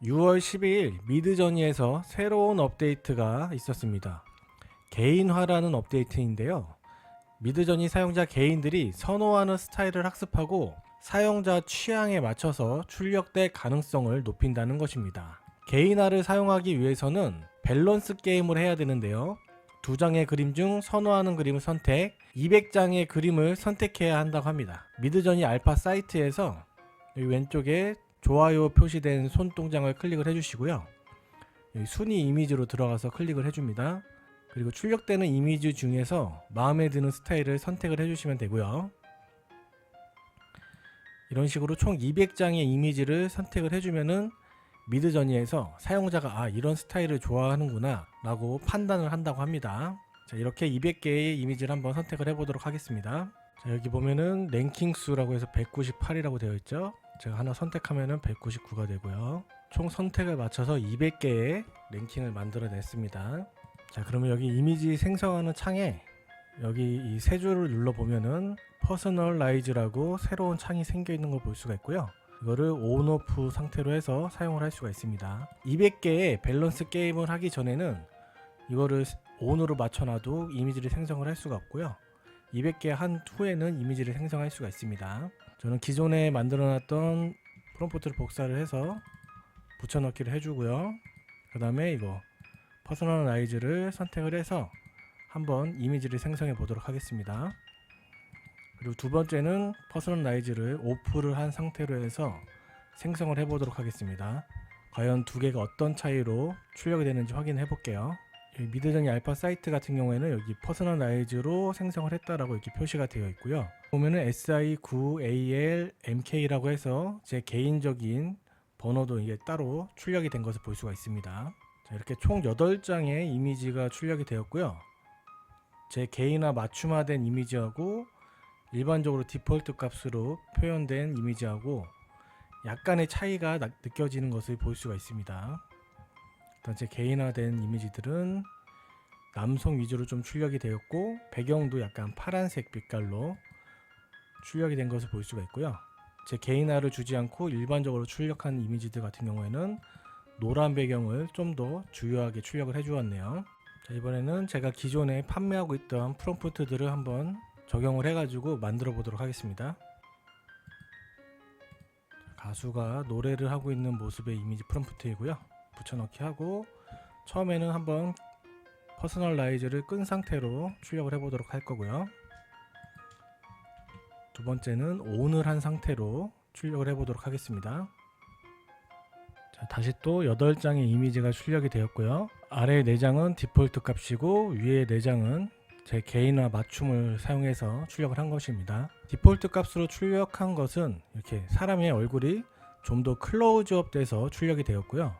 6월 12일 미드저니에서 새로운 업데이트가 있었습니다. 개인화라는 업데이트인데요. 미드저니 사용자 개인들이 선호하는 스타일을 학습하고 사용자 취향에 맞춰서 출력될 가능성을 높인다는 것입니다. 개인화를 사용하기 위해서는 밸런스 게임을 해야 되는데요. 2장의 그림 중 선호하는 그림을 선택, 200장의 그림을 선택해야 한다고 합니다. 미드저니 알파 사이트에서 여기 왼쪽에 좋아요 표시된 손동작을 클릭을 해주시고요. 여기 순위 이미지로 들어가서 클릭을 해줍니다. 그리고 출력되는 이미지 중에서 마음에 드는 스타일을 선택을 해주시면 되고요. 이런 식으로 총 200장의 이미지를 선택을 해주면은 미드저니에서 사용자가 이런 스타일을 좋아하는구나 라고 판단을 한다고 합니다. 자, 이렇게 200개의 이미지를 한번 선택을 해보도록 하겠습니다. 자, 여기 보면은 랭킹 수라고 해서 198이라고 되어 있죠. 제가 하나 선택하면은 199가 되고요. 총 선택을 맞춰서 200개의 랭킹을 만들어 냈습니다. 자, 그러면 여기 이미지 생성하는 창에 여기 이 세 줄을 눌러 보면은 퍼스널라이즈라고 새로운 창이 생겨 있는 걸 볼 수가 있고요. 이거를 온 오프 상태로 해서 사용을 할 수가 있습니다. 200개의 밸런스 게임을 하기 전에는 이거를 온으로 맞춰놔도 이미지를 생성을 할 수가 없고요. 200개 한 후에는 이미지를 생성할 수가 있습니다. 저는 기존에 만들어놨던 프롬프트를 복사를 해서 붙여넣기를 해주고요. 그 다음에 이거 퍼스널라이즈를 선택을 해서 한번 이미지를 생성해 보도록 하겠습니다. 그리고 두 번째는 퍼스널라이즈를 오프를 한 상태로 해서 생성을 해 보도록 하겠습니다. 과연 두 개가 어떤 차이로 출력이 되는지 확인해 볼게요. 미드저니 알파 사이트 같은 경우에는 여기 퍼스널라이즈로 생성을 했다라고 이렇게 표시가 되어 있고요. 보면은 SI9ALMK라고 해서 제 개인적인 번호도 이게 따로 출력이 된 것을 볼 수가 있습니다. 자, 이렇게 총 8장의 이미지가 출력이 되었고요. 제 개인화 맞춤화된 이미지하고 일반적으로 디폴트 값으로 표현된 이미지하고 약간의 차이가 느껴지는 것을 볼 수가 있습니다. 일단 제 개인화된 이미지들은 남성 위주로 좀 출력이 되었고 배경도 약간 파란색 빛깔로 출력이 된 것을 볼 수가 있고요. 제 개인화를 주지 않고 일반적으로 출력한 이미지들 같은 경우에는 노란 배경을 좀 더 주요하게 출력을 해주었네요. 자, 이번에는 제가 기존에 판매하고 있던 프롬프트들을 한번 적용을 해가지고 만들어 보도록 하겠습니다. 가수가 노래를 하고 있는 모습의 이미지 프롬프트이고요. 붙여넣기 하고 처음에는 한번 퍼스널라이즈를 끈 상태로 출력을 해보도록 할 거고요. 두 번째는 온을 한 상태로 출력을 해보도록 하겠습니다. 자, 다시 또 8장의 이미지가 출력이 되었고요. 아래 4장은 디폴트 값이고 위에 4장은 제 개인화 맞춤을 사용해서 출력을 한 것입니다. 디폴트 값으로 출력한 것은 이렇게 사람의 얼굴이 좀 더 클로즈업 돼서 출력이 되었고요.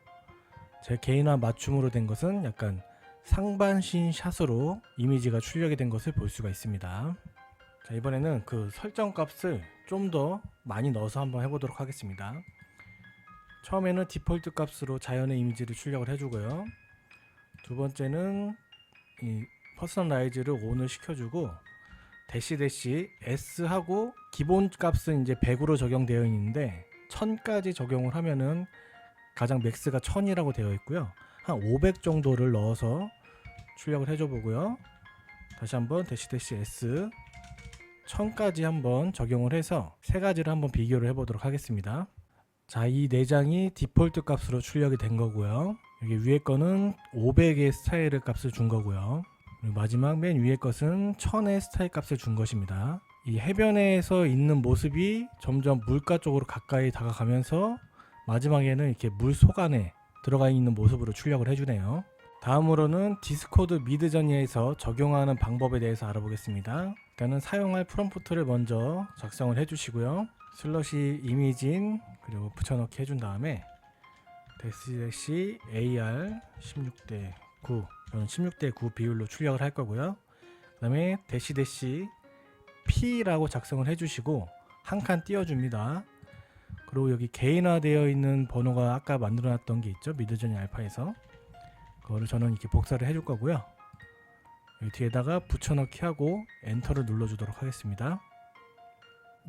제 개인화 맞춤으로 된 것은 약간 상반신 샷으로 이미지가 출력이 된 것을 볼 수가 있습니다. 자, 이번에는 그 설정 값을 좀 더 많이 넣어서 한번 해보도록 하겠습니다. 처음에는 디폴트 값으로 자연의 이미지를 출력을 해주고요. 두 번째는 이 퍼스널라이즈를 ON을 시켜주고 대시 S하고 기본 값은 이제 100으로 적용되어 있는데 1000까지 적용을 하면은 가장 맥스가 1000이라고 되어 있고요. 한 500 정도를 넣어서 출력을 해줘 보고요. 다시 한번 대시 S 1000까지 한번 적용을 해서 세 가지를 한번 비교를 해보도록 하겠습니다. 자, 이 4장이 디폴트 값으로 출력이 된 거고요. 여기 위에 거는 500의 스타일 값을 준 거고요. 그리고 마지막 맨 위에 것은 1000의 스타일 값을 준 것입니다. 이 해변에서 있는 모습이 점점 물가 쪽으로 가까이 다가가면서 마지막에는 이렇게 물 속 안에 들어가 있는 모습으로 출력을 해주네요. 다음으로는 디스코드 미드저니에서 적용하는 방법에 대해서 알아보겠습니다. 일단은 사용할 프롬프트를 먼저 작성을 해주시고요. 슬러시 이미진 그리고 붙여넣기 해준 다음에 대시 AR 16:9 저는 16:9 비율로 출력을 할 거고요. 그 다음에 대시 P라고 작성을 해주시고 한 칸 띄워줍니다. 그리고 여기 개인화되어 있는 번호가 아까 만들어놨던 게 있죠. 미드저니 알파에서 그거를 저는 이렇게 복사를 해줄 거고요. 여기 뒤에다가 붙여넣기 하고 엔터를 눌러주도록 하겠습니다.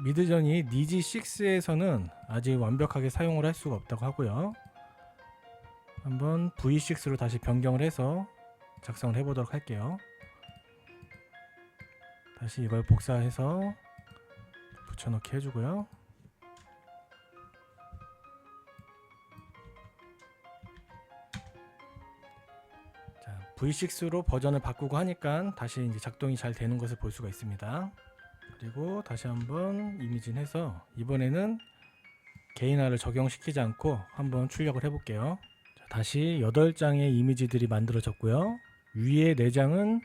미드저니 니지6에서는 아직 완벽하게 사용을 할 수가 없다고 하고요. 한번 V6로 다시 변경을 해서 작성을 해보도록 할게요. 다시 이걸 복사해서 붙여넣기 해주고요. V6로 버전을 바꾸고 하니까 다시 이제 작동이 잘 되는 것을 볼 수가 있습니다. 그리고 다시 한번 이미진해서 이번에는 개인화를 적용시키지 않고 한번 출력을 해볼게요. 자, 다시 8장의 이미지들이 만들어졌고요. 위에 4장은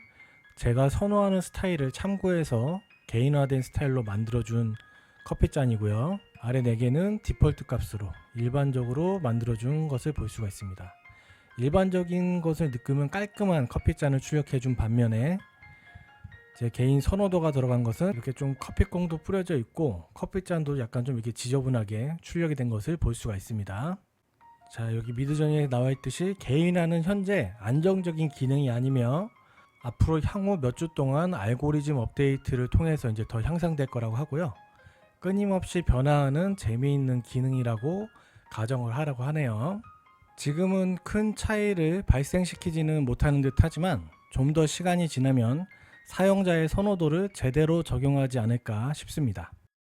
제가 선호하는 스타일을 참고해서 개인화된 스타일로 만들어준 커피잔이고요. 아래 4개는 디폴트 값으로 일반적으로 만들어준 것을 볼 수가 있습니다. 일반적인 것을 느끼면 깔끔한 커피잔을 출력해준 반면에 제 개인 선호도가 들어간 것은 이렇게 좀 커피콩도 뿌려져 있고 커피잔도 약간 좀 이렇게 지저분하게 출력이 된 것을 볼 수가 있습니다. 자, 여기 미드저니에 나와 있듯이 개인화는 현재 안정적인 기능이 아니며 앞으로 향후 몇 주 동안 알고리즘 업데이트를 통해서 이제 더 향상될 거라고 하고요. 끊임없이 변화하는 재미있는 기능이라고 가정을 하라고 하네요. 지금은 큰 차이를 발생시키지는 못하는 듯 하지만 좀 더 시간이 지나면 사용자의 선호도를 제대로 적용하지 않을까 싶습니다.